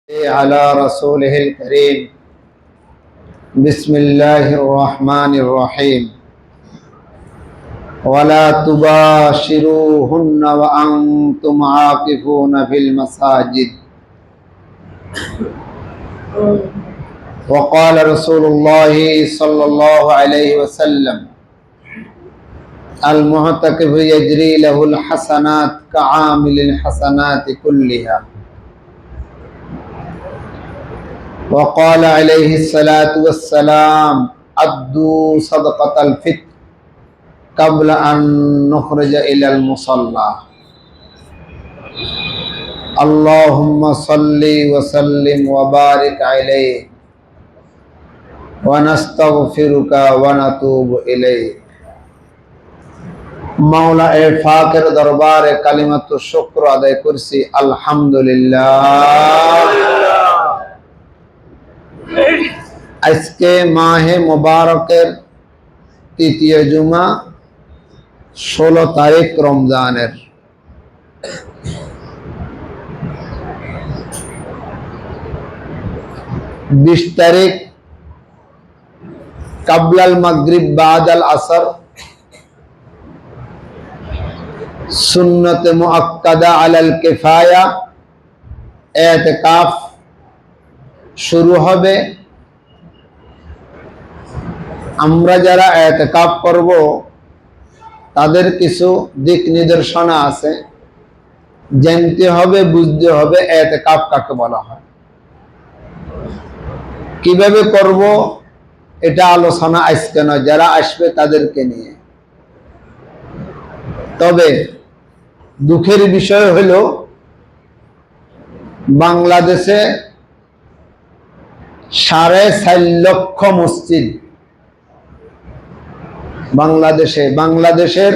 على رسوله الكريم بسم الله الرحمن الرحيم ولا تباشروهن وأنتم عاكفون في المساجد وقال رسول الله صلى الله عليه وسلم المعتكف يجري له الحسنات كعامل الحسنات كلها وقال عليه الصلاة والسلام أدوا صدقة الفطر قبل أن نخرج إلى المصلى اللهم صل وسلم وبارك عليه ونستغفرك ونتوب إليك মাওলা এ ফাকের দরবারে কালিমাতু শুকর আদায় করছি আলহামদুলিল্লাহ। আজকে মাহে মুবারকের তৃতীয় জুমা 16 তারিখ রমজানের। বিশ তারিখ কাবলাল মাগরিব বাদাল আসর সুন্নতে মুআক্কাদা আলাল কিফায়া ইতিকাফ শুরু হবে। আমরা যারা ইতিকাফ করব তাদের কিছু দিক নির্দেশনা আছে, জানতে হবে, বুঝতে হবে ইতিকাফ কাকে বলা হয়, কিভাবে করব এটা আলোচনা আজকে নয়, যারা আসবে তাদেরকে নিয়ে। তবে দুঃখের বিষয় হলো বাংলাদেশে 4.5 লক্ষ মসজিদ, বাংলাদেশের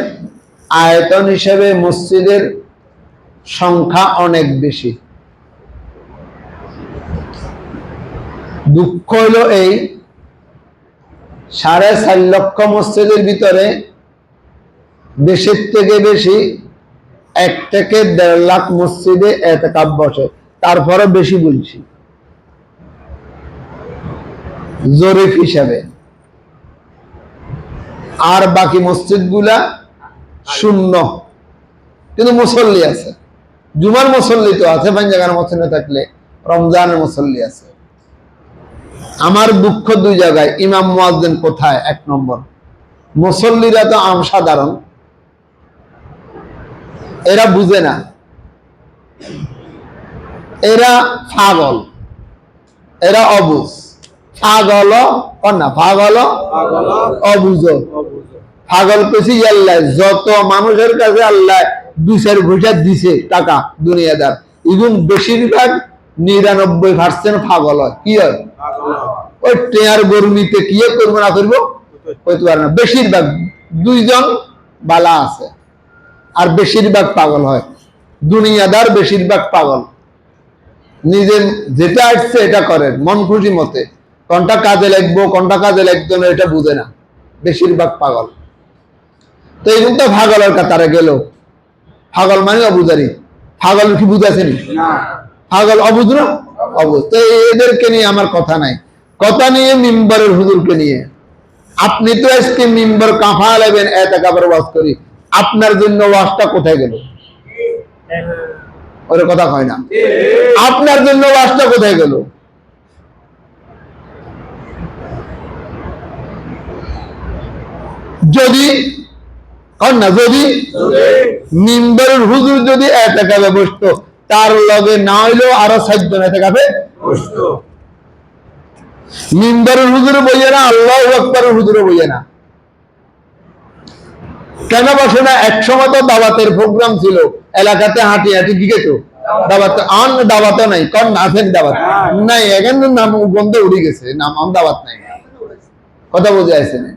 আয়তন হিসেবে মসজিদের সংখ্যা অনেক বেশি। দুঃখ হলো এই 4.5 লক্ষ মসজিদের ভিতরে বেশির থেকে বেশি 1 থেকে 1.5 লাখ মসজিদে ইতিকাফ বসে, তারপরে বেশি বলছি জরিপ হিসাবে। আর বাকি মসজিদগুলা শূন্য, কিন্তু মুসল্লি আছে। জুমার মুসল্লি তো আছে, পাঞ্জাগার মুসল্লি থাকলে রমজানের মুসল্লি আছে। আমার দুঃখ দুই জায়গায়, ইমাম মুয়াজ্জিন কোথায়? 1 নম্বর, মুসল্লিরা তো সাধারণ, এরা বুঝে না, এরা পাগল, এরা অবুঝ। পাগল না, পাগল অবুঝ। পাগল পেছি আল্লাহ, যত মানুষের কাছে আল্লাহ 2-4 ঘুষা দিছে টাকা দুনিয়াদার, ইগুন বেশিরভাগ 99% পাগল হয়। কি হয়? ওই টেয়ার গরমিতে কি করবো না করবো হইতে পারে না। বেশিরভাগ 2 জন বালা আছে, আর বেশিরভাগ পাগল হয়। দুনিয়াদার বেশিরভাগ পাগল, নিজে যেটা আসছে এটা করে মন খুশি মতে, কোনটা কাজে লাগবো কোনটা কাজে লাগতো না এটা বুঝে না, বেশিরভাগ পাগল। তো এই তো পাগলের কাতারে গেল। পাগল মানে অবুজারি। পাগল কি বুঝাছেনি? পাগল অবুঝ না, অবুঝ। তো এদেরকে নিয়ে আমার কথা নাই, কথা নিয়ে মিম্বরের হুজুরকে নিয়ে। আপনি তো আজকে মিম্বর কাঁফা লাগবেন ইতিকাফের ওয়াজ করি, আপনার জন্য ওয়াজটা কোথায় গেল? ওরে কথা কয় না, আপনার জন্য ওয়াজটা কোথায় গেল? যদি মিম্বরের হুজুর যদি ইতিকাফে বসতো, তার লগে না হইলেও আরো 4 জন ইতিকাফে বসতো। মিম্বরের হুজুরে বইয়ে না, আল্লাহু আকবারের হুজুরে বইয়ে না। কেন বসে না? একসময় তো দাওয়াতের প্রোগ্রাম ছিল, এলাকাতে হাঁটি হাঁটি কি গেতো দাওয়াত। আন দাওয়াত নাই, কোন আছেন দাওয়াত নাই, এখানে নাম বন্ধ উড়ে গেছে, নাম আম দাওয়াত নাই। কথা বুঝে আসছে না?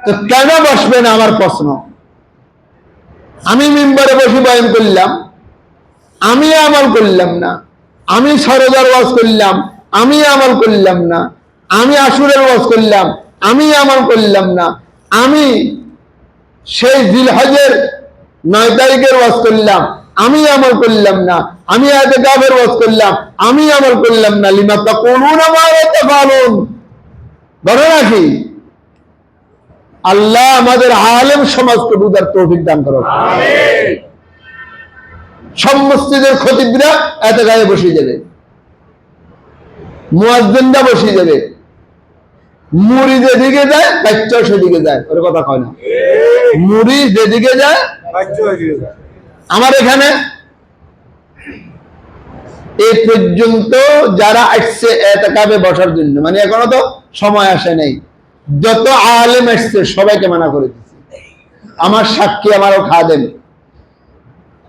তো কেন বসবে না আমার প্রশ্ন। আমি মিম্বরে বসে বয়ান করলাম, আমি আমল করলাম না, আমি সরদার ওয়াজ করলাম, আমি আমল করলাম না, আমি আশুরের ওয়াজ করলাম, আমি আমল করলাম না, আমি সেই জিলহজের 9 তারিখের ওয়াজ করলাম, আমি আমল করলাম না, আমি ইতিকাফের ওয়াজ করলাম, আমি আমল করলাম না, লিমা তাকুলুনা মা লা তাফআলুন। বলো নাকি আল্লাহ আমাদের আলেম সমাজকে বুঝার তৌফিক দান করো, আমিন। সব মসজিদের খতিবরা ইতিকাফে বসে যাবে, মুয়াজ্জিনরা বসে যাবে, মুড়ি যেদিকে যায় বাচ্চা সেদিকে যায়, ওর কথা কয় না, মুড়ি যেদিকে যায় বাচ্চা সেদিকে যায়। আমার এখানে এই পর্যন্ত যারা আসছে ইতিকাফে বসার জন্য, মানে এখনো তো সময় আসে নাই, যত আলেম আসছে সবাইকে মানা করে দিচ্ছে। আমার সাক্ষী, আমারও খাদেম,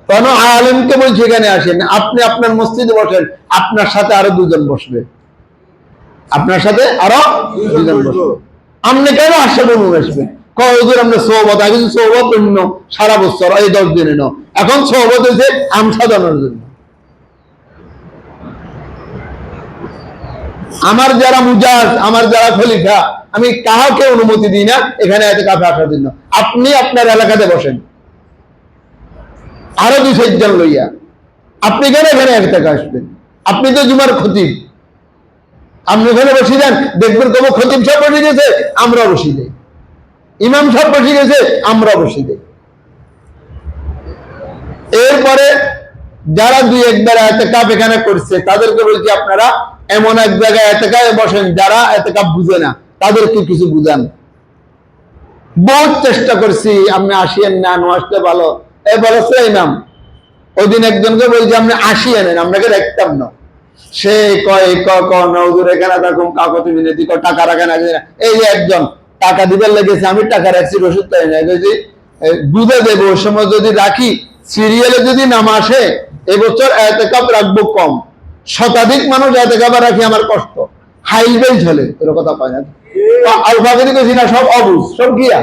কোন আলেমকে বলছে এখানে আসেন, আপনি আপনার মসজিদে বসেন, আপনার সাথে আরো দুজন বসবে, আপনার সাথে আরো দুজন বসবে। আপনি কেন আসে বলুন আসবেন, কয়জন আমরা সোহবত, আগে সোহবত অন্য সারা বছর এই 10 দিনে ন, এখন সোহবত হয়েছে আম সাজানোর জন্য। আমার যারা মুজাজ, আমার যারা খলিফা, আমি কাউকে অনুমতি দিই না এখানে ইতিকাফে আসার জন্য। আপনি আপনার এলাকাতে বসেন আরো 2-4 জন লইয়া, আপনি কেন এখানে ইতিকাফে আসবেন? আপনি তো জুমার খতিব, আপনি ওখানে বসে যান, দেখবেন কবে খতিব সাহেব বসে গেছে আমরা বসে যাই, ইমাম সাহেব বসে গেছে আমরা বসে যাই। এরপরে যারা 2-1 বার ইতিকাফ এখানে করছে তাদেরকে বলছি আপনারা এমন এক জায়গায় ইতিকাফে বসেন, যারা ইতিকাফ বুঝে না তাদেরকে কিছু বুঝান। বহুত চেষ্টা করছি, আপনি আসিয়েন না, আসলে ভালো। এই বলেছে ইমাম, ওই দিন একজনকে বলছি আপনি আসিয়েন, আপনাকে দেখতাম না। সে কয় নজর এখানে থাকুন, কাকতি মিনতি টাকা রাখেন। এই যে একজন টাকা দিবার লেগেছে, আমি টাকা রাখছি, রসিদ তাই না, যদি বুঝে দেবো ওই সময় যদি রাখি, সিরিয়ালে যদি নাম আসে এবছর ইতিকাফ রাখবো কম, শতাধিক মানুষ ইতিকাফ রাখি, আমার কষ্ট হাইল বেল চলে, এর কথা পায় না। আলফাগিরি কইছি না, সব অবুজ, সব গিয়া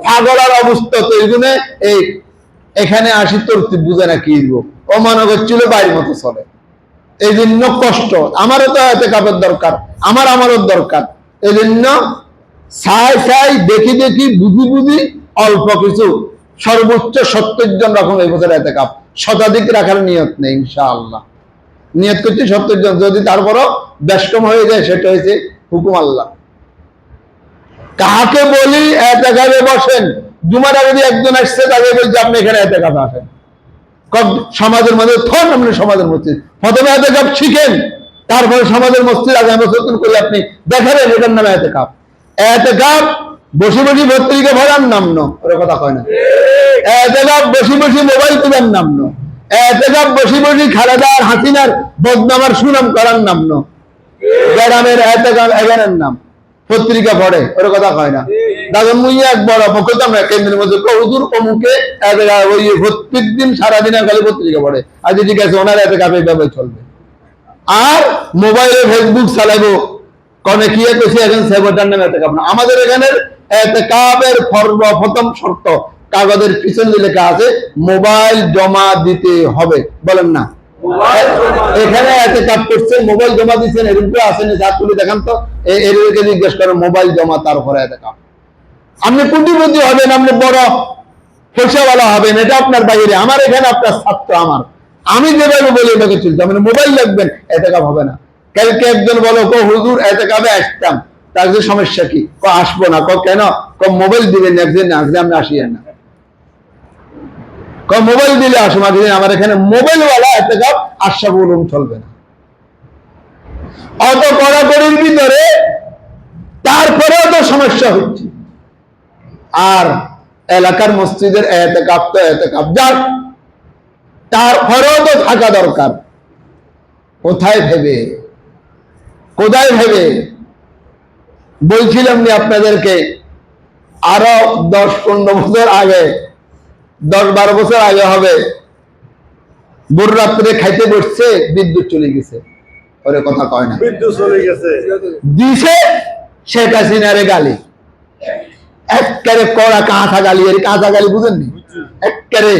পাগল আর অবস্থা। তো এই জন্য এই এখানে আসি তোর বুঝে না কি দিব, ও মনে করছিল বাড়ির মতো চলে, এই জন্য কষ্ট। আমারও তো ইতিকাফের দরকার, আমারও দরকার। এই জন্য চাই দেখি বুঝি অল্প কিছু, সর্বোচ্চ 70 জন রকম এই বছর ইতিকাফ, শতাধিক রাখার নিয়ত নেই ইনশাআল্লাহ। নিয়ত করছি 70 জন, যদি তারপরও ব্যস্তম হয়ে যায় সেটা হয়েছে হুকুম আল্লাহ। কাকে বলি ইতিকাফে বসেন, জুমার আগে যদি একজন আসছে তাকে বলছি আপনি এখানে ইতিকাফে আসেন, সমাজের মধ্যে আপনি সমাজের মসজিদ প্রথমে ইতিকাফ শিখেন, তারপরে সমাজের মসজিদ আগামী বছর করে আপনি দেখাবেন এটার নামে ইতিকাফ। ইতিকাফ বসে বসে পত্রিকা ভরার নাম ন, ওর কথা কয় না। ইতিকাফ বসে বসে মোবাইল টিপার নাম ন। ইতিকাফ বসে বসে খালেদা আর হাসিনার বদনামার সুনাম করার নাম ন। গ্রামের ইতিকাফ এখানের নাম, পত্রিকা পড়ে, ওর কথা কয় না। দাদন মুইয়া এক বড় পক্ষ তো আমরা কেন্দ্রের মধ্যে হুজুর অমুকে ওই প্রত্যেক দিন সারাদিন খালি পত্রিকা পড়ে, আজ ঠিক আছে ওনার ইতিকাফ এইভাবে চলবে। আর মোবাইলে ফেসবুক চালাবো, কনে কি কেছে এখন সেবটার নামে ইতিকাফ না। আমাদের এখানের ইতিকাফের প্রথম শর্ত কাগজের পিছনে লেখা আছে মোবাইল জমা দিতে হবে, বলেন না? এখানে ইতিকাফ করছেন, মোবাইল জমা দিচ্ছেন, এরকম আসেনি, হাত তুলে দেখান তো, এদেরকে জিজ্ঞেস করেন মোবাইল জমা, তারপরে ইতিকাফ। আপনি কোটিপতি হবেন, আপনি বড় পয়সাওয়ালা হবেন, এটা আপনার বাইরে। আমার এখানে আপনার ছাত্র, আমি যেভাবে বলি এটাকে চলতে, মানে মোবাইল লাগবেন, ইতিকাফ হবে না। কালকে একজন বলো হুজুর ইতিকাফে আসতাম, তার যে সমস্যা কি? আসবো না। কেন? মোবাইল দিবেন একদিন, আমি আসি না। মোবাইল দিলে আসবো, আমার এখানে মোবাইলওয়ালা ইতিকাফ আশা বলুন চলবে না। অত কড়াকড়ির ভিতরে তারপরেও তো সমস্যা হচ্ছে। আর এলাকার মসজিদের ইতিকাফ তো ইতিকাফ, যার তারপরেও তো থাকা দরকার। কোথায় ভেবে বলছিলাম নি আপনাদেরকে, আরো 10-15 বছর আগে, 10-12 বছর আগে হবে, ভোর রাত্রে খাইতে বসছে, বিদ্যুৎ চলে গেছে, ওরে কথা কয় না, বিদ্যুৎ চলে গেছে, দিছে শেখ হাসিনারে গালি, একবারে কড়া কাঁচা গালি, কাঁচা গালি বুঝেননি, একবারে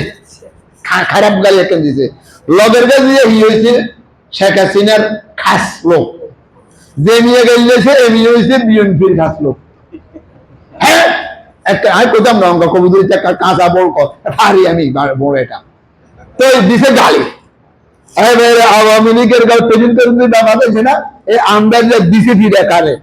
খারাপ গালি একটা দিছে। লগের কাছে হয়েছে শেখ হাসিনার খাস লোক, যে নিয়ে গেছে এমনি হয়েছে বিএনপির খাস লোক। হ্যাঁ, একটা আমি কোথাও না কবুতরি কাঁচা বড় হারি, আমি বড় এটা তো দিছে গালি, এবারে আওয়ামী লীগের গাল প্রেজেন্টেশন দাম আছে না, এই আন্দাজে দিছে ফিরে কারে।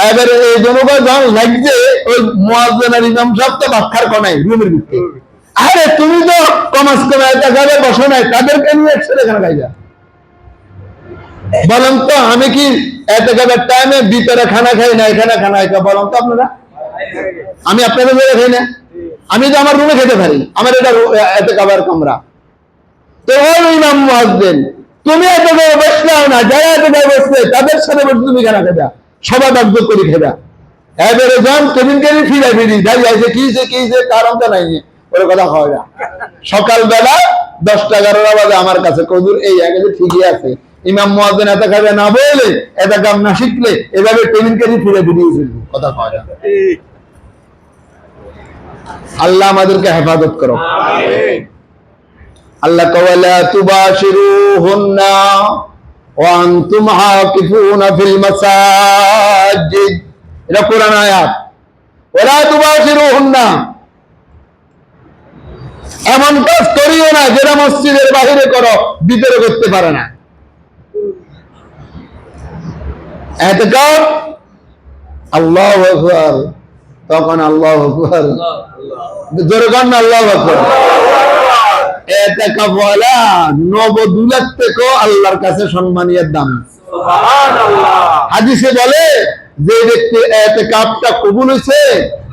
এবারে এই জনগণ যখন লাগছে ওই মুয়াজ্জিন ইমাম সাহেব তো বাচ্চার কোনায় রুমের ভিতরে, আরে তুমি তো কমাস কমে একটা গালে বসো নাই, তাদেরকে নিয়ে একসাথে এখানে গাইলা। বলেন তো আমি কি এতেকাবের টাইমে ভিতরে খানা খাই না এখানে খানা খাই? বলেন তো আপনারা, আমি আপনাদের ঘরে খাই না, আমি তো আমার রুমে খেতে পারি, আমার এটা এতেকাবের কামরা। তো ওই ইমাম মুয়াজ্জিন তুমি এতেকাবে বসলাও না, যারা এতেকাবে বসছে তাদের সাথে বসে তুমি খানা খেদা, সবাই দাগ্য করে খেদা। এবারে যান টেবিলকে ফিরে ফিরি যাই যাইছে কি কারণটা নাই, ওর কথা হয় না। সকালবেলা 10টা-11টা বাজে আমার কাছে কদুর এই আগে ঠিকই আছে, ইমাম মুয়াজ্জিন এত খাবে না বলে এত কাম না শিখলে এভাবে টেবিলকে ফিরে ফিরিয়েছিল, কথা হয় না। আল্লাহ আমাদেরকে হেফাজত করো, আমিন। আল্লাহ কওয়ালা তুবাশিরুহুন্না ওয়া আনতুম আকিফুনা ফিল মাসাজিদ, এটা কোরআন আয়াত। ওয়ালা তুবাশিরুহুন্না, এমন কাজ করিও না যেটা মসজিদের বাহিরে করো, ভিতরে করতে পারে না। এতেকাব আল্লাহু আকবার, তখন আল্লাহু আকবার, জোরে কান আল্লাহু আকবার। এতেকাব ওয়ালা নবদুলার থেকেও আল্লাহর কাছে সম্মানের দাম, সুবহানাল্লাহ। হাদিসে বলে যে ব্যক্তি এতেকাবটা কবুল হয়েছে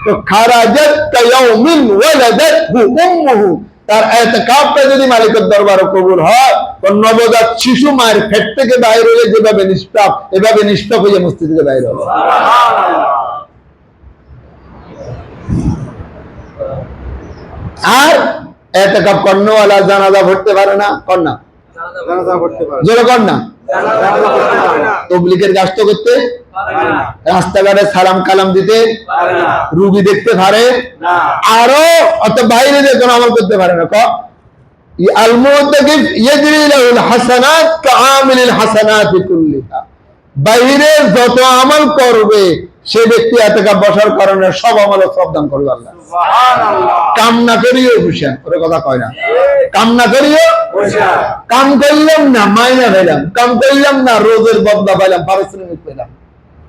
তো খারাজাত কায়াউমিন ওয়ালাদাতহু উম্মুহু, তার এতেকাবটা যদি মালিকের দরবারে কবুল হয় তো নবজাত শিশু মায়ের পেট থেকে বাইরে হয়ে যেভাবে নিষ্পাপ, এভাবে নিষ্পাপ হয়ে মসজিদ থেকে বাইরে হবে, সুবহানাল্লাহ। আর এতেকাব করনেওয়ালা জানাজা পড়তে পারে না, কর না জানাজা পড়তে পারে, জোরে কর না জানাজা পড়তে পারে না, তাবলীগের কাজ তো করতে পারে না, রাস্তাঘাটে সালাম কালাম দিতে পারে না, রোগী দেখতে পারে না, আরো অত বাইরে যে কোনো আমল করতে পারে না। আল মুতাকিফ ইয়াজরি লাহুল হাসানাত কাআমিলিল হাসানাতি কুল্লিহা, বাইরে যত আমল করবে সে ব্যক্তি এতেকাব বসার কারণে সব আমলে সব দান করবে আল্লাহ, সুবহানাল্লাহ। কাম না করিও বসা, ওরে কথা কয় না, কাম না করিও বসা, কাম করলাম না মাইনা পেলাম, কাম করলাম না রোজের বদলা পেলাম, পারিশ্রমিক পেলাম,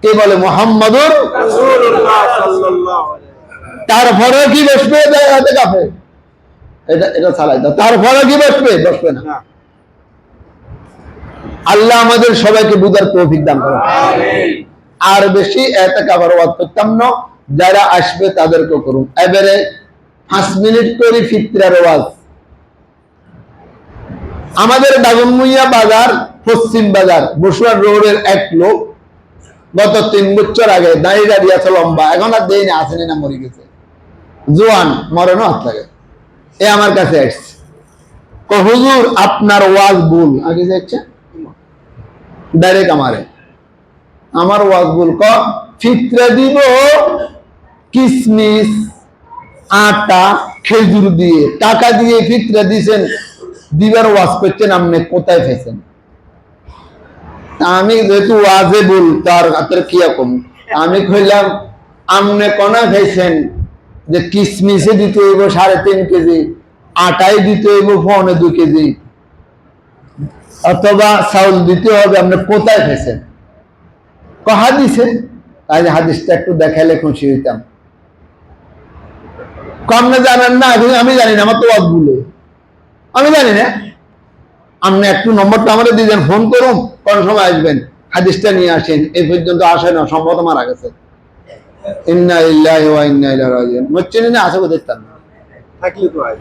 কে বলে মুহাম্মাদুর রাসূলুল্লাহ সাল্লাল্লাহু আলাইহি ওয়াসাল্লাম। তারপরে কি বসবে এতেকাবে, এটা চালাই দাও, তারপরে কি বসবে না। আল্লাহ আমাদের সবাইকে বুঝার তৌফিক দান করুন, আমিন। আর বেশি এতেকাবের ওয়াজ করতাম না, যারা আসবে তাদেরকে করুন। এবারে 5 মিনিট করে ফিতরার ওয়াজ। আমাদের দাগনভূঞা বাজার, পশ্চিম বাজার বসুয়ার রোডের এক লোক গত 3 বছর আগে দাঁড়িয়ে আছে লম্বা, এখন আর দেই না, আসেনি না, মরে গেছে, জোয়ান, মরণও হাত লাগে, এ আমার কাছে আসছে, হুজুর আপনার ওয়াজ ভুল। আগে যাচ্ছে ডাইরেক্ট আমার ওয়াজ ভুল, ফিতরা দিব কিসমিস আটা খেজুর দিয়ে, টাকা দিয়ে ফিতরা দিয়েছেন, দিবার ওয়াজ করছেন, আপনি কোথায় ফেছেন? আমি যেহেতু ওয়াজে ভুল তার হাতের কি রকম, আমি কইলাম আপনি কোনা খাইছেন যে কিসমিসে দিতে হইব 3.5 কেজি, আটাই দিতে হইব 1.25 কেজি, অথবা চাউল দিতে হবে, আপনি কোথায় ফেছেন? হাদিসে, তাই হাদিসটা একটু দেখাইলে খুশি হইতাম। আপনি জানেন না? আমি জানি না, আমার তো ওয়াজ ভুলে, আমি জানি না। আপনি একটু নম্বরটা আমাদের দিয়ে দেন, ফোন করুন, কোন সময় আসবেন, হাদিসটা নিয়ে আসেন। এই পর্যন্ত আসে না, সম্ভবত মারা গেছে। ইন্না লিল্লাহি ওয়া ইন্না ইলাইহি রাজিউন। মচ্চিনি না আছে কোথায় তার থাকলে তো আয়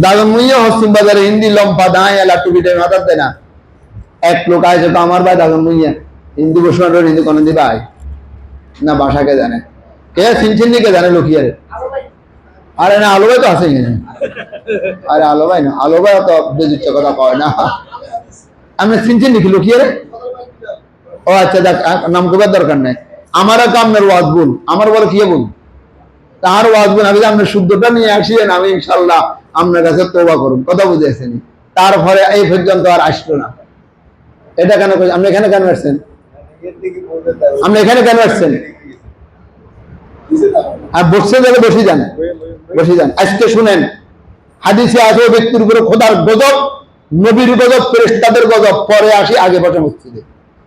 দাগনভূঞা পশ্চিম বাজারে হিন্দি লম্পা দাঁড়ায় এলা টুপিটা মাথার দেয় না, এক লোক আছে তো আমার ভাই দাগনভূঞা হিন্দি বসুন, হিন্দি কোন দিবা না, বাসাকে জানে কে, চিনচিনি কে জানে লোকিয়ারে, আরে না আলো ভাই তো আছে, আরে আলো ভাই না, আলো ভাই তো বেদিচ্ছ কথা কয় না, আমি চিনচিনি কি লোকিয়ারে, ও আচ্ছা দেখ নাম করবার দরকার নাই। আমারও তো আপনার ওয়াজ বল, আমার বলে কি বল, তার ওয়াজ বল, আমি আপনার শুদ্ধটা নিয়ে আসিয়েন, আমি ইনশাল্লাহ আপনার কাছে তওবা করুন, কথা বুঝেছেন। তারপরে এই পর্যন্ত আর আসলো না। এটা কেন, আপনি এখানে কেন আসছেন? আপনি এখানে কেন আসছেন? আর বসে যাবে, বসে যান। আজকে শুনেন, হাদিসে আছে ওই ব্যক্তির উপরে খোদার গজব, নবীর গজব, ফেরেশতাদের গজব পরে আসি, আগে বসে মসজিদে।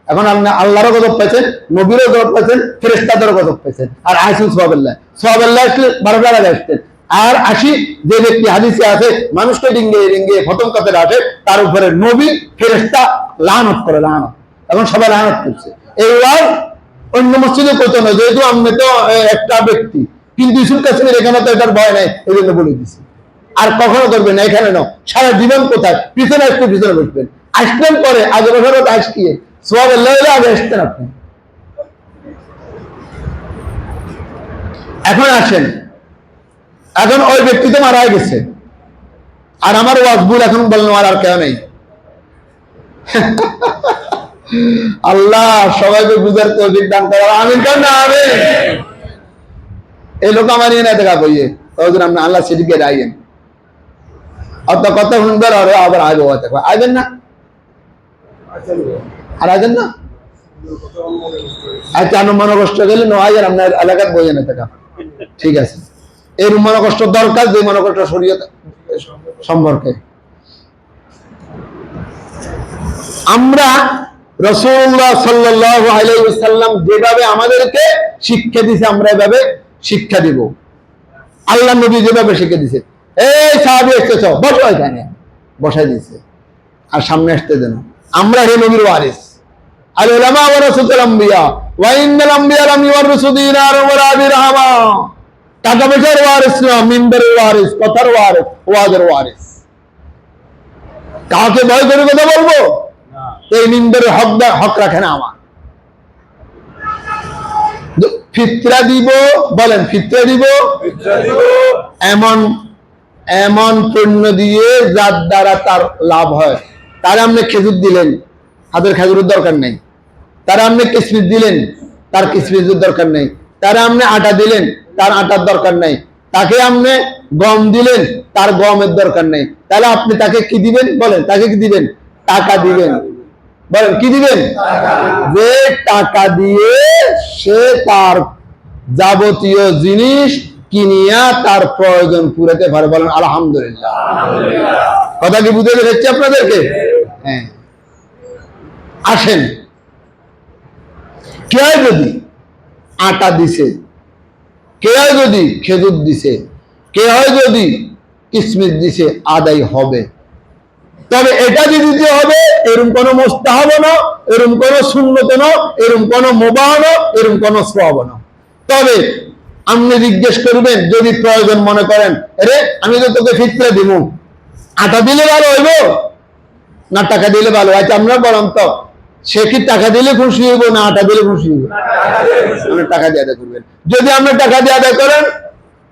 এখন আপনি আল্লাহরও গজব পাইছেন, নবীরও গজব পাইছেন, ফেরেশতাদেরও গজব পাইছেন, আর আসেন সোহাবেল্লাহ। সোহাবেল্লাহ আসলে 12টার আগে আসতেন। আর আসি যে ব্যক্তি হাদিসে আছে মানুষকে ডিঙ্গে ডিঙ্গে প্রথম কথাটা আসে, তার উপরে নবী ফেরেশতা লানত করে, লানত। এখন সবাই লানত করছে। এইবার অন্য মসজিদে করতো না, যেহেতু আমি তো একটা ব্যক্তি, কিন্তু ইসুল কাশ্মীর এখানে তো এটার ভয় নাই, এই জন্য বলে দিছি। আর কখনো করবেন না, এখানে নাও, সারা জীবন কোথায় পিছনে আসতে পিছনে বসবেন, আসলেন পরে আগে বসার আসকিয়ে সোহাবেল্লাহ আগে আসতেন আপনি। এখন আসেন, এখন ওই ব্যক্তি তো মারা গেছে, আর আমার ওয়াজবুল এখন বললেন আর কেউ নেই। আল্লাহ সবাইকে বুঝার তৌফিক দান করে, আমিন কেন না আমিন। এই লোক আমার নিয়ে না দেখা বইয়ে তখন আপনি আল্লাহ সেদিকে আইয়েন, অত কত সুন্দর আর আবার আগে দেখো আইবেন না, আর আইবেন না। আচ্ছা মনে কষ্ট গেলে নয় আপনার এলাকার বইয়ে না থাকা, ঠিক আছে। এর মনে কষ্ট দরকার, যে মনে কষ্ট শরীয়ত সম্পর্কে। আমরা রাসূলুল্লাহ সাল্লাল্লাহু আলাইহি ওয়াসাল্লাম যেভাবে আমাদেরকে শিক্ষা দিয়েছে আমরা এভাবে শিক্ষা দিব। আল্লাহ নবী যেভাবে শিক্ষা দিয়েছে, এই সাহাবী এসেছো বসো, এখানে বসাই দিয়েছে, আর সামনে আসতে দেন। আমরা হে নবীর ওয়ারিস, আল উলামা ওয়ারাসাতুল আম্বিয়া ওয়া ইন্নাল আম্বিয়া লাম ইওয়ারিসু দিনার ওয়ালা দিরহামা। টাকা পয়সার ওয়ারিস না, মিম্বারের ওয়ারিস, কথার ওয়ারিস, ওয়াজের ওয়ারিস। কাউকে ভয় করে কথা বলবো? এই মিম্বারের হক রাখে না আমার। ফিতরা দিব, বলেন ফিতরা দিব, এমন এমন পণ্য দিয়ে যার দ্বারা তার লাভ হয়। তার আপনি খেজুর দিলেন, তাদের খেজুরের দরকার নেই। তারা আপনি কিসমিস দিলেন, তার কিসমিসের দরকার নেই। তারা আপনি আটা দিলেন, তার আটার দরকার নেই। তাকে আপনি গম দিলেন, তার গমের দরকার নেই। তাহলে আপনি তাকে কি দিবেন? বলেন তাকে কি দিবেন? টাকা দিবেন। বলেন কি দিবেন? যে টাকা দিয়ে সে তার যাবতীয় জিনিস কিনিয়া তার প্রয়োজন পুরাতে পারে। বলেন আলহামদুলিল্লাহ। কথা কি বুঝতে পেরেছি আপনাদেরকে? হ্যাঁ। আসেন, কে যদি আটা দিছে, কে যদি খেজুর দিছে, কে যদি কিসমিস দিছে, আদায় হবে। তবে এটা যে দিতে হবে এরকম কোনো মুস্তাহাব না, এরকম কোনো সুন্নত না, এরকম কোনো মুবাহ না, এরকম কোনো সওয়াব না। তবে আপনি জিজ্ঞেস করবেন যদি প্রয়োজন মনে করেন, আরে আমি তো তোকে ফিতরা দিব, আটা দিলে ভালো হইব না টাকা দিলে ভালো? আচ্ছা আমরা বলেন তো, সে কি টাকা দিলে খুশি হইব না আটা দিলে খুশি হইব? আপনি টাকা দিয়ে আদায় করবেন। যদি আপনি টাকা দিয়ে আদায় করেন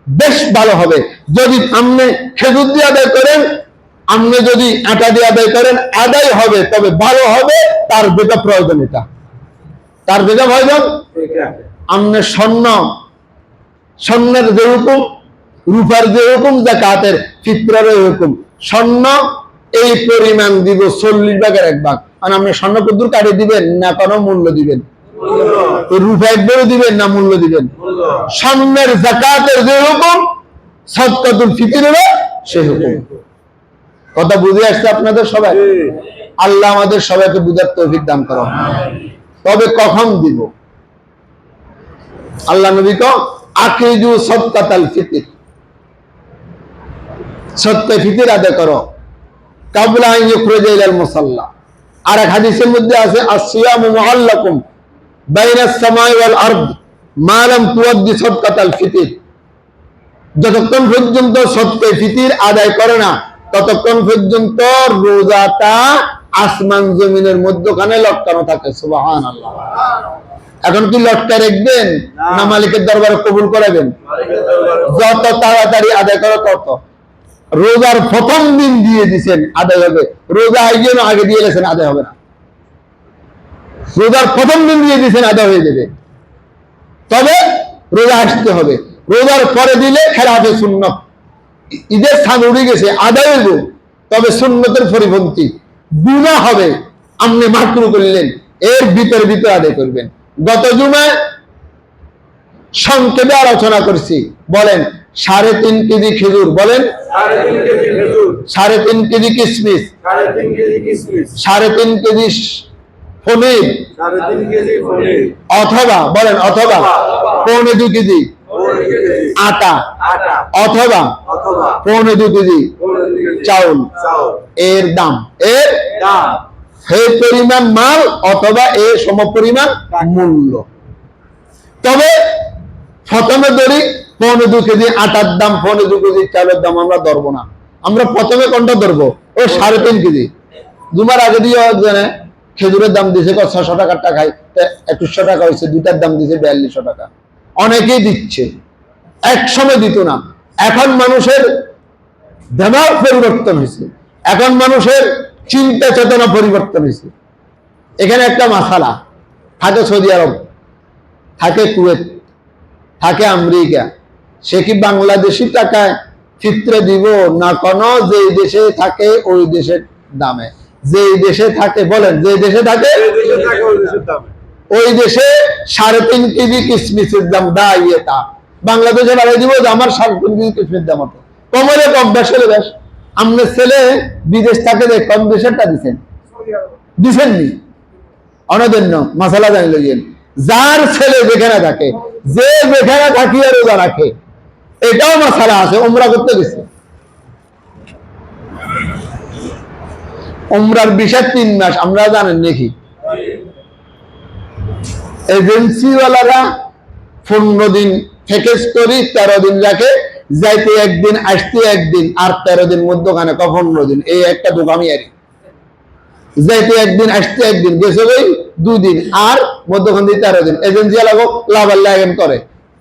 বেশ ভালো হবে। যদি আপনি খেজুর দিয়ে আদায় করেন, আপনি যদি আটা দিয়ে আদায় করেন, আদায় হবে, তবে ভালো হবে। তার যেটা প্রয়োজন, এটা তার যেটা প্রয়োজন। আপনি স্বর্ণের যে হুকুম, রূপার যে হুকুম, যাকাতের ফিতরার হুকুম। স্বর্ণ এই পরিমাণ দিব 40 ভাগের 1 ভাগ। আর আপনি স্বর্ণ কদ্দুর কাটে দিবেন না কোনো মূল্য দিবেন? রূপা একবারও দিবেন না মূল্য দিবেন? স্বর্ণের যাকাতের যে হুকুম, সাদকাতুল ফিতরের সেই হুকুম। কথা বুঝে আসছে আপনাদের সবাই? আল্লাহ আমাদের সবাইকে বুঝার তৌফিক দান করুন। তবে কখন দিব? আল্লাহ নবী কো আকিজু সাদকাতাল ফিতর, সদকা ফিতর আদায় করো কাবলা আন ইখরাজা ইলাল মুসাল্লা। আর এক হাদিসের মধ্যে আছে আসিয়ামু মুআল্লাকুম বাইনাস সামাই ওয়াল আরদ মা লাম তুআদ্দি সাদকাতাল ফিতর। যতক্ষণ পর্যন্ত সদকা ফিতর আদায় করে না ততক্ষণ পর্যন্ত রোজাটা আসমান জমিনের মধ্যখানে লটকানো থাকে। সুবহানাল্লাহ। এখন কি লটকা রাখবেন না মালিকের দরবারে কবুল করাবেন? যত তাড়াতাড়ি আদায় করো তত। রোজার প্রথম দিন দিয়ে দিচ্ছেন, আদায় হবে। রোজা আগে দিয়ে গেছেন, আদায় হবে না। রোজার প্রথম দিন দিয়ে দিচ্ছেন, আদায় হয়ে যাবে। তবে রোজা আসতে হবে। রোজার পরে দিলে খেলাফে সুন্নত, ঈদের স্থান উড়ে গেছে, আদায় হইব, তবে সুন্নতের পরিপন্থী গুনাহ হবে। আপনি মাকরু করলেন, এর ভিতরে আদায় করবেন। গত জুমায় সংক্ষেপে আলোচনা করছি। বলেন 3.5 কেজি খেজুর, বলেন 3.5 কেজি কিশমিশ, 3.5 কেজি পনির, অথবা বলেন অথবা 2.25 কেজি আটা, অথবা 2.25 কেজি চাউল, এর দাম সেই পরিমাণ মাল অথবা এর সমপরিমাণ মূল্য। তবে প্রথমে ধরি 2.25 কেজি আটার দাম, 2.25 কেজি চালের দাম আমরা ধরবো না। আমরা প্রথমে কোনটা ধরবো? ও 3.5 কেজি। জুমার আগে দিয়ে জানে খেজুরের দাম দিয়েছে 600 টাকার টাকায় 2100 টাকা হয়েছে, দুইটার দাম দিয়েছে 4200 টাকা। অনেকেই দিচ্ছে, এক সময় দিত না। এখন মানুষের দেমাগ পরিবর্তন হয়েছে, এখন মানুষের চিন্তা চেতনা পরিবর্তন হয়েছে। এখানে একটা মাসালা থাকে সৌদি আরব, থাকে কুয়েত, থাকে আমেরিকা, সে কি বাংলাদেশি টাকায় ফিতরে দিব না কোন যে দেশে থাকে ওই দেশের দামে? যে দেশে থাকে, বলেন যে দেশে থাকে ওই দেশে 3.5 কেজি কিশমিশের দাম তা বাংলাদেশে বাড়াই দিব যে আমার 3.5 কেজি কিশমিশের দাম হতো কমলে কম, বেশলে বেশ। আপনার ছেলে বিদেশ থাকে যে কম দেশেরটা দিচ্ছেননি অনদন্য মশালা জানিল গিয়ে, যার ছেলে যেখানে থাকে, যে যেখানে থাকিয়ে রোজা রাখে, এটাও মশালা আছে। উমরা করতে গেছে, উমরার বিষয় 3 মাস, আমরা জানেন নাকি? এজেন্সিওয়ালারা 15 দিন প্যাকেজ করি, 13 দিন রাখে, যাইতে 1 দিন, আসতে 1 দিন, আর 13 দিন মধ্যখানে 15 দিন। এই একটা দোকামি আর যাইতে 1 দিন, আসতে 1 দিন, গেছে ওই 2 দিন, আর মধ্যখান দিয়ে 13 দিন। এজেন্সিওয়ালা লাভাল্লাহ করে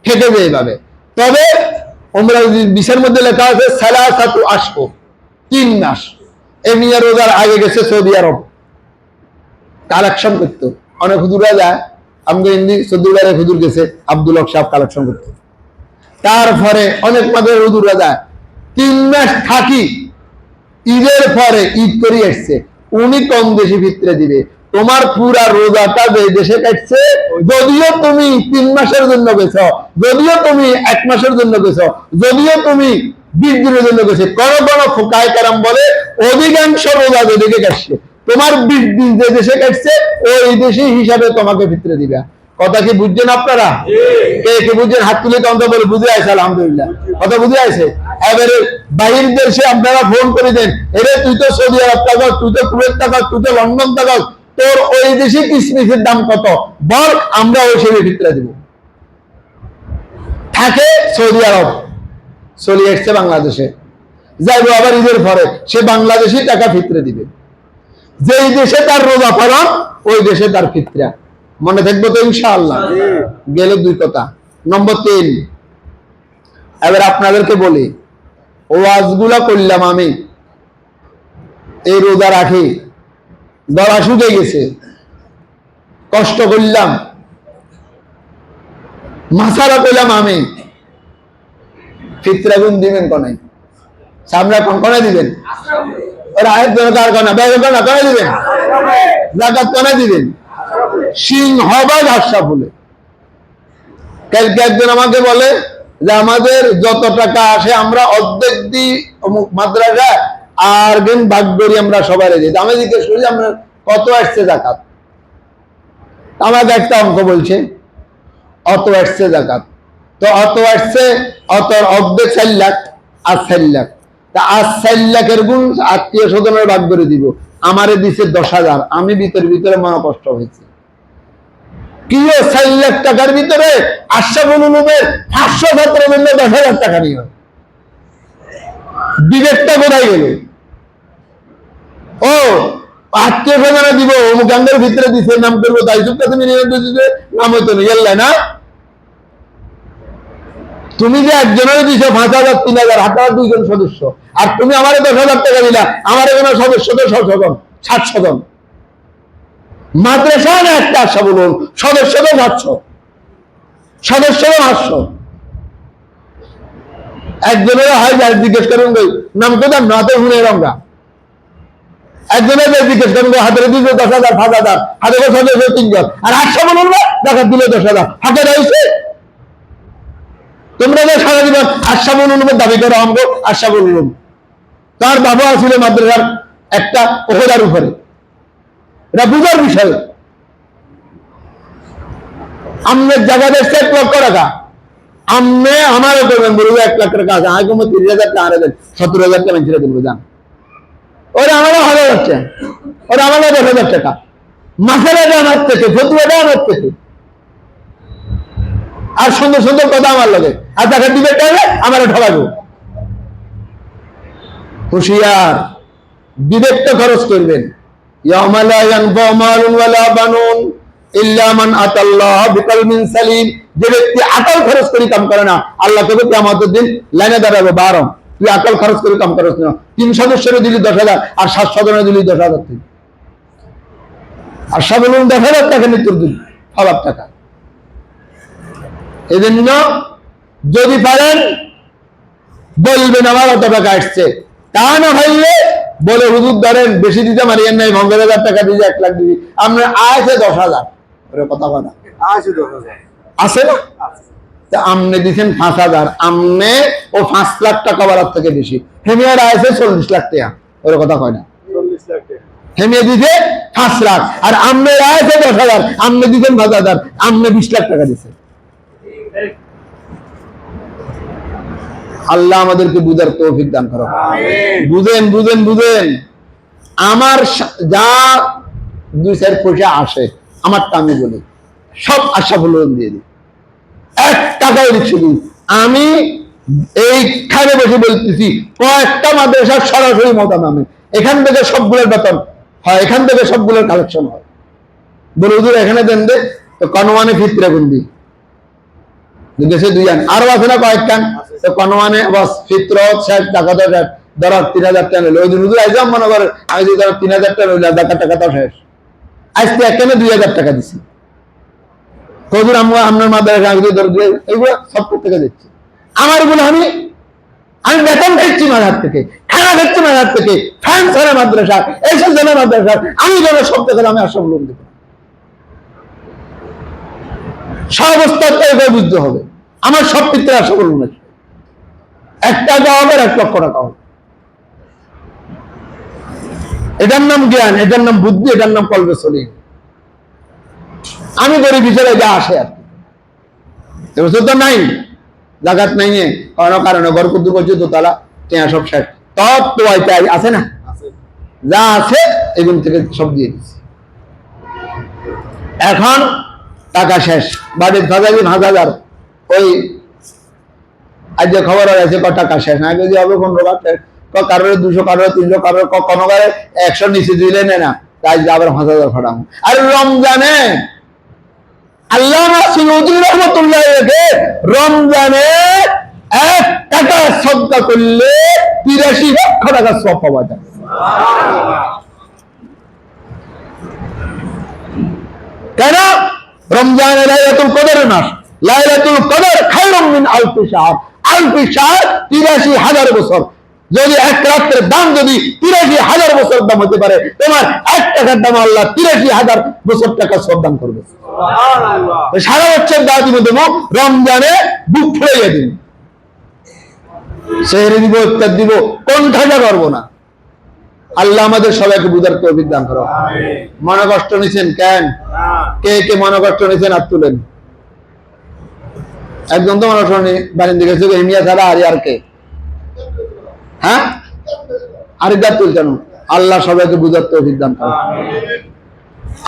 থেকে যায় এইভাবে। তবে উমরা বিষয়ের মধ্যে লেখা আছে সালাসাতু আশহুর, 3 মাস। এমনিয়া রোজার আগে গেছে সৌদি আরব কালেকশন করতো, অনেক হুজুরা যায়। আমাদের ইন্দি সৌদিবারে হুজুর গেছে, আব্দুল হক সাহেব কালেকশন করতে। তারপরে অনেক মাদের হুজুরা যায়, 3 মাস থাকি, ঈদের পরে ঈদ করে আসছে, উনি কম দেশি ভিতরে দিবে। তোমার পুরা রোজাটা যে দেশে কাটছে, যদিও তুমি 3 মাসের জন্য গেছো, যদিও তুমি 1 মাসের জন্য গেছো, যদিও তুমি 20 দিনের জন্য গেছে, কোন কোন ফুকায়ে কেরাম বলে অধিকাংশ রোজা যে দিকে কাটছে, তোমার 20 দিন যে দেশে কাটছে ওই দেশি হিসাবে তোমাকে ভিতরে দিবে। কথা কি বুঝছেন আপনারা? কে কে বুঝছেন? হাত তুলে তন্ত্র বলে বুঝে আছে, আলহামদুলিল্লাহ। কথা বুঝে আছে? এবারে বাহির দেশে আপনারা ফোন করে দেন, এরে তুই তো সৌদি আরব থাকস, তুই তো কুয়েত থাকস, তুই তো লন্ডন থাকস, তোর ওই দেশে কিশমিশের দাম কত বল, আমরা ওই হিসেবে ভিতরে দিব। থাকে সৌদি আরব, চলে আসছে বাংলাদেশে, যাইবো আবার ঈদের পরে, সে বাংলাদেশি টাকা ফিতরে দিবে। যেই দেশে তার রোজা পালন, ওই দেশে তার ফিতরা। মনে থাকবো তো ইনশাআল্লাহ? গেল 2 কথা। নম্বর 3, এবার আপনাদেরকে বলি, ওয়াজগুলা করলাম আমি, এই রোজা রাখি, গলা শুকে গেছে, কষ্ট করলাম, মাসালা করলাম আমি, ফিতরা গুণ দিবেন কনে? সামনে কনে দিবেন? ওরা আয়ের জন্য কার কনা, ব্যয় কনা কনে দিবেন? জাকাত কনে দিবেন? সিংহবাগ আশরাফুলে। কালকে একজন আমাকে বলে যে আমাদের যত টাকা আসে আমরা অর্ধেক দিই অমুক মাদ্রাসা, আর দিন ভাগ করি আমরা সবাই দিই। আমি জিজ্ঞেস করি আমরা কত আসছে জাকাত, আমাকে একটা অঙ্ক বলছে অত আসছে জাকাত। তো অত আসছে, অত অর্ধেক 4 লাখ, আর 4 লাখ, তা আর 4 লাখের গুণ আত্মীয় স্বজনের ভাগ করে দিব। আমারে দিছে 10,000, আমি ভিতরে মনে কষ্ট হয়েছে। কি 4 লাখ টাকার ভিতরে আশরাফুল উলুমের 500 ছাত্র মিললে 10,000 টাকা নিয়ে, বিবেকটা কোথায় গেল? ও আত্মীয় স্বজনে দিব, অমুকাঙ্গের ভিতরে দিছে, নাম করবো, তাই তুমি নিয়ে নাম হইতো না। তুমি যে একজনের দিছো 5,000, 3,000, হাতে 2 জন সদস্য, আর তুমি আমারে 10,000 টাকা দিলা, আমার এখানে সদস্য তো 60 জন। মাদ্রাসা না একটা আশা বলুন, সদস্য তো 700, সদস্য 500। একজনের হয় যার জিজ্ঞেস করেন নাম কোথায় নাতে শুনে রঙা, একজনের জিজ্ঞেস করেন হাতের দিলে 10,000, 5,000, হাতে সদস্য 3 জন, আর 800 বলুন না দেখা দিলে 10,000, হাতে রয়েছে। তোমরা যে সারা জীবন আশরাফুল উলুমের দাবি করো, আমগো আশরাফুল উলুম, তার বাবা ছিল মাদ্রাসার একটা ওহদার উপরে, এটা বুঝার বিষয়। আমনের জায়গা দেখছে 1 লক্ষ টাকা, আমনে আমারও করবেন বলবো 1 লাখ টাকা আছে, আগে 30,000 টাকা আরে দেন, 70,000 টাকা মেঞ্চিরে দেবো, যান। ওরা আমারও 1,000 টাকা, ওরা আমারও 10,000 টাকা, মাসালাটা আমার থেকে, ফতুয়াটা আমার থেকে, আর সুন্দর সুন্দর কথা আমার লাগে, আর টাকা দিবে টাইমে আমার ঠকাবো। হুঁশিয়ার, বিবেকটা খরচ করবেন। ইয়াউমা লা ইয়ানফাউ মালুন ওয়ালা বানুন ইল্লা মান আতাল্লাহ বিকলবিন সালিম। যে ব্যক্তি আকল খরচ করে কাম করে না, আল্লাহ তোকে কিয়ামতের দিন লাইনে দাঁড়াবে, 12 তুই আকল খরচ করে কাম করছ না, 3 সদস্যের দিলি 10,000 আর 7 সদস্যের দিলি 10,000 তুই, আর সব লোক 10,000 টাকা মৃত্যুর দিন, 1,000 টাকা। এই জন্য যদি পারেন বলবেন আমার অত টাকা আসছে, তা না হইলে বলে হুজুর ধরেন বেশি দিতে মারিয়েন নাই, 50,000 টাকা দিয়ে 1 লাখ দিবি, আমরা আছে 10,000, ওরে কথা বলা আছে না, তা আমনে দিচ্ছেন 5,000, আমনে ও 5 লাখ টাকা বাড়ার থেকে বেশি, হেমিয়ার আছে 40 লাখ টাকা, ওরে কথা কয় না, 40 লাখ টাকা হেমিয়া দিছে 5 লাখ, আর আমনে আছে 10,000, আমনে দিচ্ছেন 5,000, আমনে 20 লাখ টাকা দিছে। আল্লাহ আমাদেরকে বুঝার তৌফিক দান করো, বুঝেন বুঝেন বুঝেন। আমার যা 2-4 পয়সা আসে আমারটা আমি বলি, সব আশরাফুল উলুম দিয়ে দিই, 1 টাকাও দিচ্ছি। আমি এইখানে বসে বলতেছি, কয়েকটা মাদ্রাসার সরাসরি মতামত আমি, এখান থেকে সবগুলোর বেতন হয়, এখান থেকে সবগুলোর কালেকশন হয়। বলে হুজুর এখানে দেন দে, তো কনওয়ানে ফিতরা গুন্দি দেশে 2 আন আরো আছে না কয়েকখান, তো কনওয়ানে বাস ফিতরত 60 টাকা ধরো 3,000 টাকা নিল, ওই দিন হুজুর আইজাম মনে করে আমি যদি 3,000 টাকা নিলাম, টাকা তো শেষ, আজকে একখানে 2,000 টাকা দিছি। হুজুর আপনার মাদ্রাসা এইগুলো সব থেকে দিচ্ছি, আমার এগুলো আমি বেতন খাচ্ছি মাঝার থেকে, খানা খাচ্ছি মাঝার থেকে, ফ্যান ছাড়া মাদ্রাসা, এইসব জানা মাদ্রাসা, আমি যেন সব থেকে আমি আসব লোন দেব, সব অবস্থায় বুঝতে হবে। আমার সব পিত্রে আসা বলুন না, 1 টাকা হবে 1 লক্ষ টাকা হবে, এটার নাম জ্ঞান, এটার নাম বুদ্ধি, এটার নাম কলবে সলিম। আমি গরিব হিসেবে যা আসে আর কি, এবছর তো নাই জাগাত নাই, কোনো কারণে ঘর কুদ্দু করছে, দোতলা টেয়া সব শেষ, তত তো আছে না, যা আছে এগুলো থেকে সব দিয়ে দিচ্ছি। এখন টাকা শেষ, বাড়ির 1,000 ওই আজ যে খবর আছে টাকা শেষ না, যদি হবে 15 কারোর 200, কারোর 300, কারোর কোনো কারে 100 নিচে দিলে না, তাই আবার 5,000 ফাটাবো। আর রমজানে আল্লামা সিউতি রাহমাতুল্লাহ রেখে রমজানে 1 টাকা সদকা করলে 83 লক্ষ টাকা সওয়াব পাওয়া যায়। কেন? রমজানে লাইলাতুল কদরের মাস, লাইলাতুল কদর খায়রুম মিন আলফি শাহর, আলফি শাহর 83,000 বছর। যদি 1 রাতের দাম যদি 83,000 বছর দাম হতে পারে, তোমার 1 টাকার দাম আল্লাহ 83,000 বছর টাকা সওয়াব দান করবে। সুবহানাল্লাহ। সারা বছর দাওয়াত দিব, রমজানে বুক ফুলিয়ে দিব, সেহরি দিব, ইফতার দিব, কোনটা করব না। আল্লাহ আমাদের সবাইকে বুঝার তৌফিক দান করো। মনে কষ্ট নিছেন কেন? কে কে মনে কষ্ট নিছেন হাত তুলেন। একজন তো মনে শোনি বাড়ির দিকে গেছে, হিমিয়া ছাড়া আর কে? হ্যাঁ, আরেকবার তুলছেন। আল্লাহ সবাইকে বুঝার তৌফিক দান করো।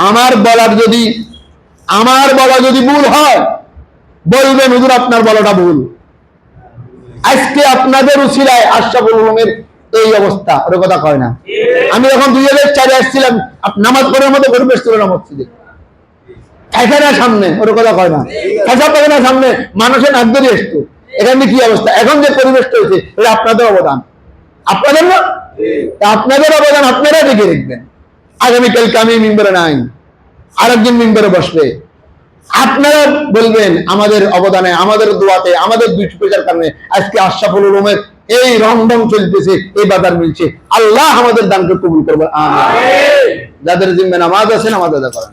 আমার বলা যদি ভুল হয় বলবেন হুজুর আপনার বলাটা ভুল। আজকে আপনাদের উসিলায় আশরাফুল উলুমের এই অবস্থা, ওর কথা কয় না। আমি যখন 2004 আসছিলাম, নামাজ পড়ার মতো পরিবেশ ছিল না মসজিদে, এখানে সামনে, ওর কথা কয় না, সামনে মানুষের নাক ধরে আসতো। এখানে কি অবস্থা, এখন যে পরিবেশটা হয়েছে, এটা আপনাদের অবদান। আপনাদের না, আপনাদের অবদান আপনারা দেখে রাখবেন। আগামীকালকে আমি মিম্বরে নাই, আরেকদিন মিম্বরে বসবে, আপনারা বলবেন আমাদের অবদানে, আমাদের দোয়াতে, আমাদের 2 পয়সার কারণে আজকে আশরাফুল উলুমের এই রংডং চলতেছে, এই বাজার মিলছে। আল্লাহ আমাদের দানকে কবুল করবে, আমিন। যাদের জিম্মে নামাজ আছে নামাজ আদা করেন।